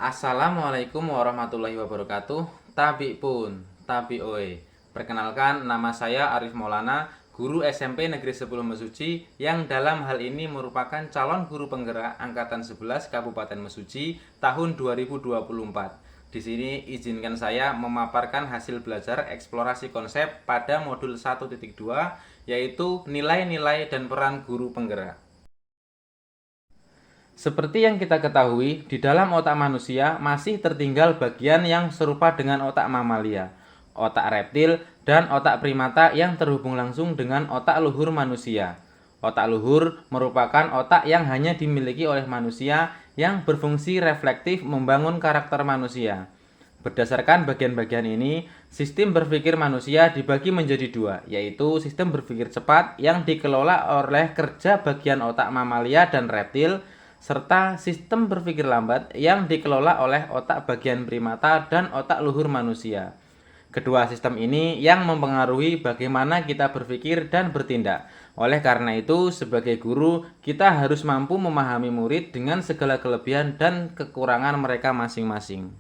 Assalamualaikum warahmatullahi wabarakatuh. Tabi pun, tabi oe. Perkenalkan, nama saya Arif Maulana, guru SMP Negeri 10 Mesuji yang dalam hal ini merupakan calon guru penggerak angkatan 11 Kabupaten Mesuji tahun 2024. Di sini izinkan saya memaparkan hasil belajar eksplorasi konsep pada modul 1.2 yaitu nilai-nilai dan peran guru penggerak. Seperti yang kita ketahui, di dalam otak manusia masih tertinggal bagian yang serupa dengan otak mamalia, otak reptil, dan otak primata yang terhubung langsung dengan otak luhur manusia. Otak luhur merupakan otak yang hanya dimiliki oleh manusia yang berfungsi reflektif membangun karakter manusia. Berdasarkan bagian-bagian ini, sistem berpikir manusia dibagi menjadi dua, yaitu sistem berpikir cepat yang dikelola oleh kerja bagian otak mamalia dan reptil, serta sistem berpikir lambat yang dikelola oleh otak bagian primata dan otak luhur manusia. Kedua sistem ini yang mempengaruhi bagaimana kita berpikir dan bertindak. Oleh karena itu, sebagai guru, kita harus mampu memahami murid dengan segala kelebihan dan kekurangan mereka masing-masing.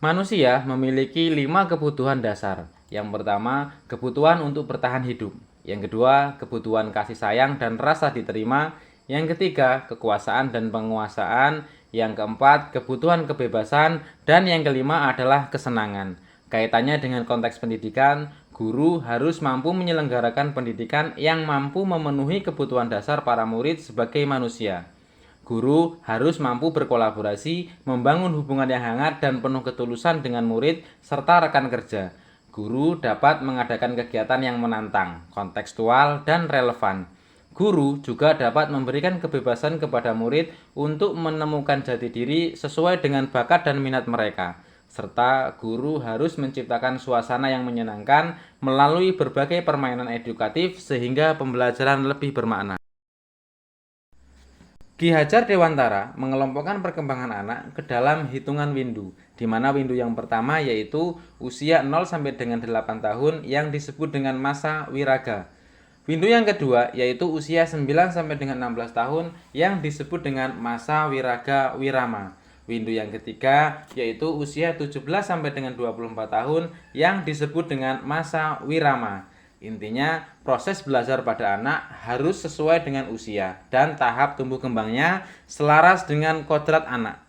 Manusia memiliki 5 kebutuhan dasar. Yang pertama, kebutuhan untuk bertahan hidup. Yang kedua, kebutuhan kasih sayang dan rasa diterima. Yang ketiga, kekuasaan dan penguasaan. Yang keempat, kebutuhan kebebasan. Dan yang kelima adalah kesenangan. Kaitannya dengan konteks pendidikan, guru harus mampu menyelenggarakan pendidikan yang mampu memenuhi kebutuhan dasar para murid sebagai manusia. Guru harus mampu berkolaborasi, membangun hubungan yang hangat dan penuh ketulusan dengan murid serta rekan kerja. Guru dapat mengadakan kegiatan yang menantang, kontekstual, dan relevan. Guru juga dapat memberikan kebebasan kepada murid untuk menemukan jati diri sesuai dengan bakat dan minat mereka. Serta guru harus menciptakan suasana yang menyenangkan melalui berbagai permainan edukatif sehingga pembelajaran lebih bermakna. Ki Hajar Dewantara mengelompokkan perkembangan anak ke dalam hitungan windu, di mana windu yang pertama yaitu usia 0 sampai dengan 8 tahun yang disebut dengan masa wiraga. Windu yang kedua yaitu usia 9 sampai dengan 16 tahun yang disebut dengan masa wiraga wirama. Windu yang ketiga yaitu usia 17 sampai dengan 24 tahun yang disebut dengan masa wirama. Intinya, proses belajar pada anak harus sesuai dengan usia dan tahap tumbuh kembangnya selaras dengan kodrat anak.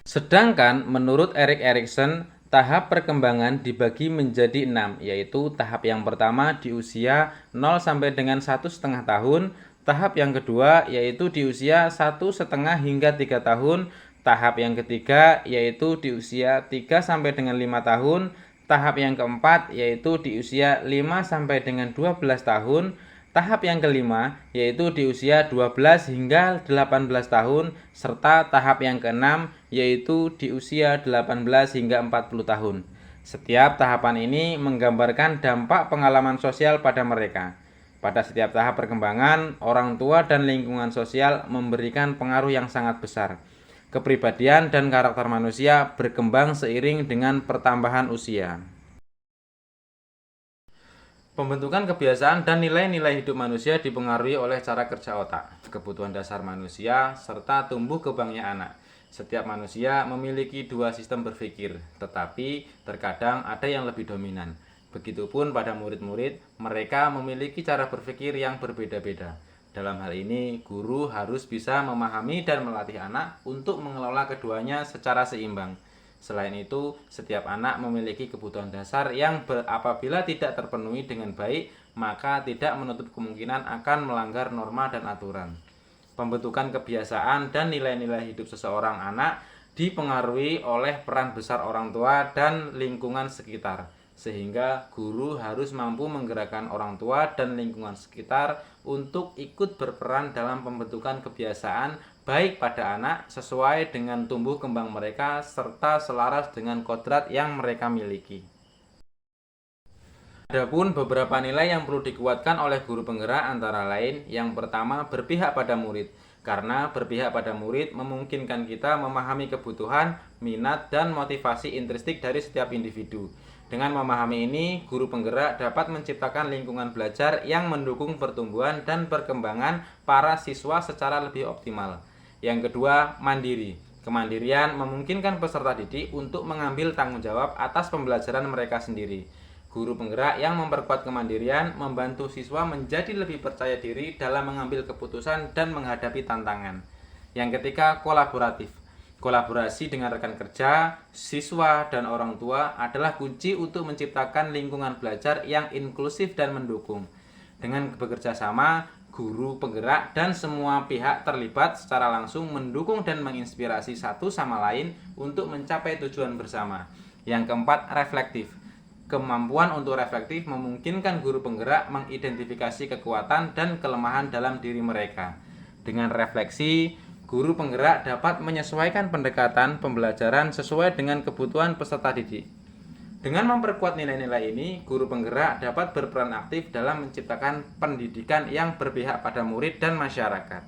Sedangkan menurut Erik Erikson, tahap perkembangan dibagi menjadi 6, yaitu tahap yang pertama di usia 0 sampai dengan 1,5 tahun, tahap yang kedua yaitu di usia 1,5 hingga 3 tahun, tahap yang ketiga yaitu di usia 3 sampai dengan 5 tahun, tahap yang keempat yaitu di usia 5 sampai dengan 12 tahun, tahap yang kelima yaitu di usia 12 hingga 18 tahun, serta tahap yang keenam yaitu di usia 18 hingga 40 tahun. Setiap tahapan ini menggambarkan dampak pengalaman sosial pada mereka. Pada setiap tahap perkembangan, orang tua dan lingkungan sosial memberikan pengaruh yang sangat besar. Kepribadian dan karakter manusia berkembang seiring dengan pertambahan usia. Pembentukan kebiasaan dan nilai-nilai hidup manusia dipengaruhi oleh cara kerja otak, kebutuhan dasar manusia, serta tumbuh kembangnya anak. Setiap manusia memiliki dua sistem berpikir, tetapi terkadang ada yang lebih dominan. Begitupun pada murid-murid, mereka memiliki cara berpikir yang berbeda-beda. Dalam hal ini, guru harus bisa memahami dan melatih anak untuk mengelola keduanya secara seimbang. Selain itu, setiap anak memiliki kebutuhan dasar yang apabila tidak terpenuhi dengan baik, maka tidak menutup kemungkinan akan melanggar norma dan aturan. Pembentukan kebiasaan dan nilai-nilai hidup seseorang anak dipengaruhi oleh peran besar orang tua dan lingkungan sekitar, sehingga guru harus mampu menggerakkan orang tua dan lingkungan sekitar untuk ikut berperan dalam pembentukan kebiasaan baik pada anak sesuai dengan tumbuh kembang mereka serta selaras dengan kodrat yang mereka miliki. Adapun beberapa nilai yang perlu dikuatkan oleh guru penggerak antara lain, yang pertama berpihak pada murid. Karena berpihak pada murid memungkinkan kita memahami kebutuhan, minat, dan motivasi intrinsik dari setiap individu. Dengan memahami ini, guru penggerak dapat menciptakan lingkungan belajar yang mendukung pertumbuhan dan perkembangan para siswa secara lebih optimal. Yang kedua, mandiri. Kemandirian memungkinkan peserta didik untuk mengambil tanggung jawab atas pembelajaran mereka sendiri. Guru penggerak yang memperkuat kemandirian membantu siswa menjadi lebih percaya diri dalam mengambil keputusan dan menghadapi tantangan. Yang ketiga, kolaboratif. Kolaborasi dengan rekan kerja, siswa, dan orang tua adalah kunci untuk menciptakan lingkungan belajar yang inklusif dan mendukung. Dengan bekerja sama, guru penggerak dan semua pihak terlibat secara langsung mendukung dan menginspirasi satu sama lain untuk mencapai tujuan bersama. Yang keempat, reflektif. Kemampuan untuk reflektif memungkinkan guru penggerak mengidentifikasi kekuatan dan kelemahan dalam diri mereka. Dengan refleksi, guru penggerak dapat menyesuaikan pendekatan pembelajaran sesuai dengan kebutuhan peserta didik. Dengan memperkuat nilai-nilai ini, guru penggerak dapat berperan aktif dalam menciptakan pendidikan yang berpihak pada murid dan masyarakat.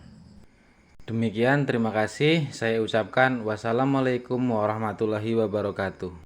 Demikian, terima kasih. Saya ucapkan wassalamualaikum warahmatullahi wabarakatuh.